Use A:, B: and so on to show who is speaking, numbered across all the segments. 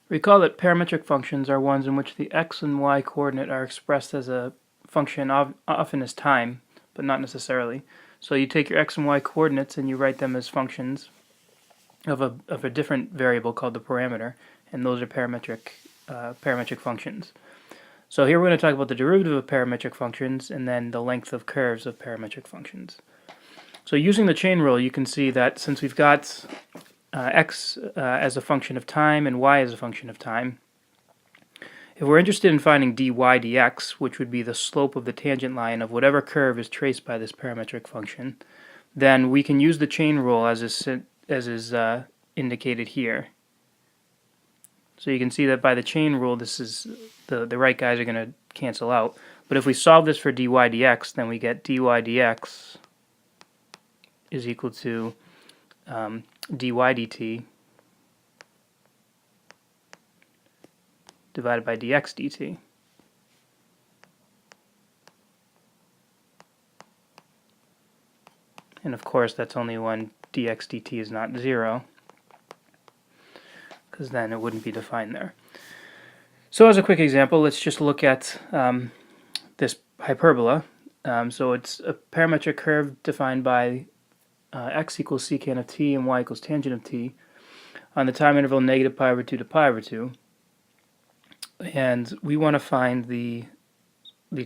A: Recall that parametric functions are ones in which the x and y coordinate are expressed as a function often as time, but not necessarily. So you take your x and y coordinates and you write them as functions of a different variable called the parameter, and those are parametric functions. So here we're going to talk about the derivative of parametric functions and then the length of curves of parametric functions. So using the chain rule, you can see that since we've got x as a function of time and y as a function of time, if we're interested in finding dy dx, which would be the slope of the tangent line of whatever curve is traced by this parametric function, then we can use the chain rule as is indicated here. So you can see that by the chain rule, this is the right guys are going to cancel out. But if we solve this for dy dx, then we get dy dx is equal to dy dt divided by dx dt. And of course, that's only when dx dt is not 0, because then it wouldn't be defined there. So as a quick example, let's just look at this hyperbola. So it's a parametric curve defined by x equals secant of t and y equals tangent of t on the time interval negative pi over 2 to pi over 2. And we want to find the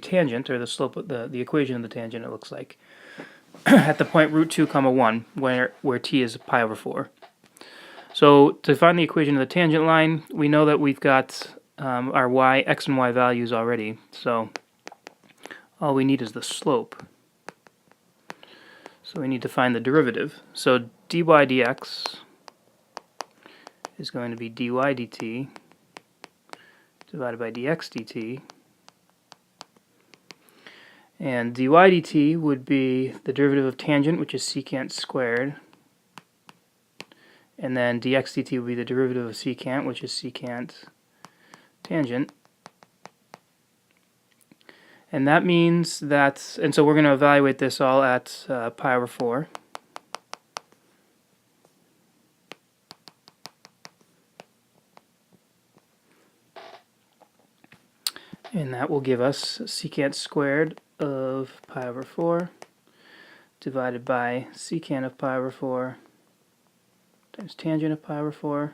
A: tangent, or the slope of the equation of the tangent, it looks like, at the point root 2 comma 1, where t is pi over 4. So to find the equation of the tangent line, we know that we've got our x and y values already. So all we need is the slope. So we need to find the derivative. So dy dx is going to be dy dt divided by dx dt. And dy dt would be the derivative of tangent, which is secant squared. And then dx dt would be the derivative of secant, which is secant tangent. And that means that, and so we're going to evaluate this all at pi over 4. And that will give us secant squared of pi over 4 divided by secant of pi over 4 times tangent of pi over 4.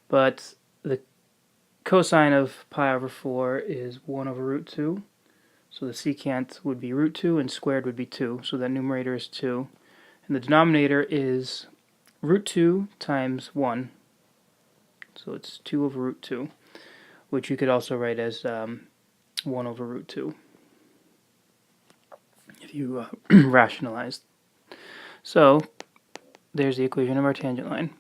A: But the cosine of pi over 4 is 1 over root 2. So the secant would be root 2 and squared would be 2. So that numerator is 2. And the denominator is root 2 times 1. So it's 2 over root 2, which you could also write as 1 over root 2 if you rationalize. So there's the equation of our tangent line.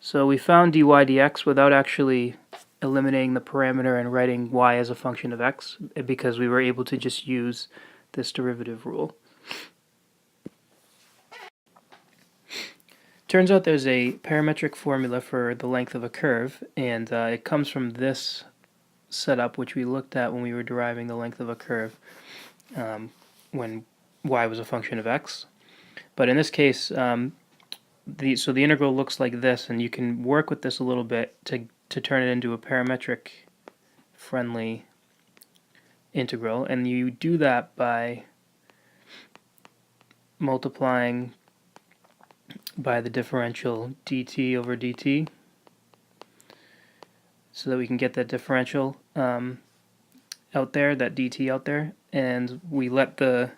A: So we found dy dx without actually eliminating the parameter and writing y as a function of x, because we were able to just use this derivative rule. Turns out there's a parametric formula for the length of a curve, and it comes from this setup, which we looked at when we were deriving the length of a curve when y was a function of x. But in this case, so the integral looks like this, and you can work with this a little bit to turn it into a parametric friendly integral, and you do that by multiplying by the differential dt over dt, so that we can get that differential out there, that dt out there, and we let the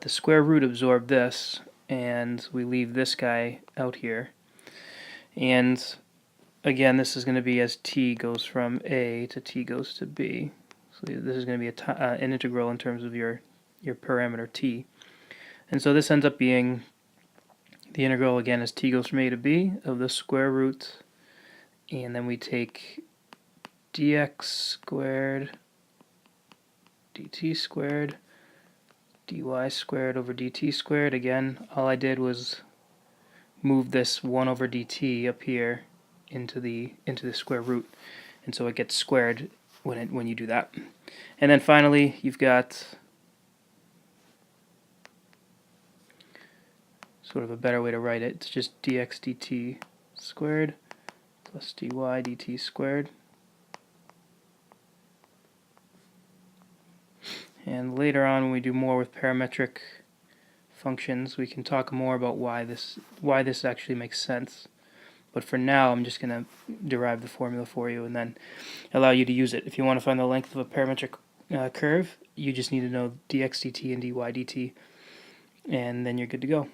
A: square root absorb this, and we leave this guy out here. And again, this is going to be as t goes from a to t goes to b. So this is going to be an integral in terms of your parameter t. And so this ends up being the integral, again, as t goes from a to b of the square root, and then we take dx squared dt squared dy squared over dt squared. Again, all I did was move this 1 over dt up here into the square root, and so it gets squared when you do that. And then finally, you've got, so sort of a better way to write it. It's just dx dt squared plus dy dt squared. And later on, when we do more with parametric functions, we can talk more about why this actually makes sense. But for now, I'm just going to derive the formula for you and then allow you to use it. If you want to find the length of a parametric curve, you just need to know dx dt and dy dt, and then you're good to go.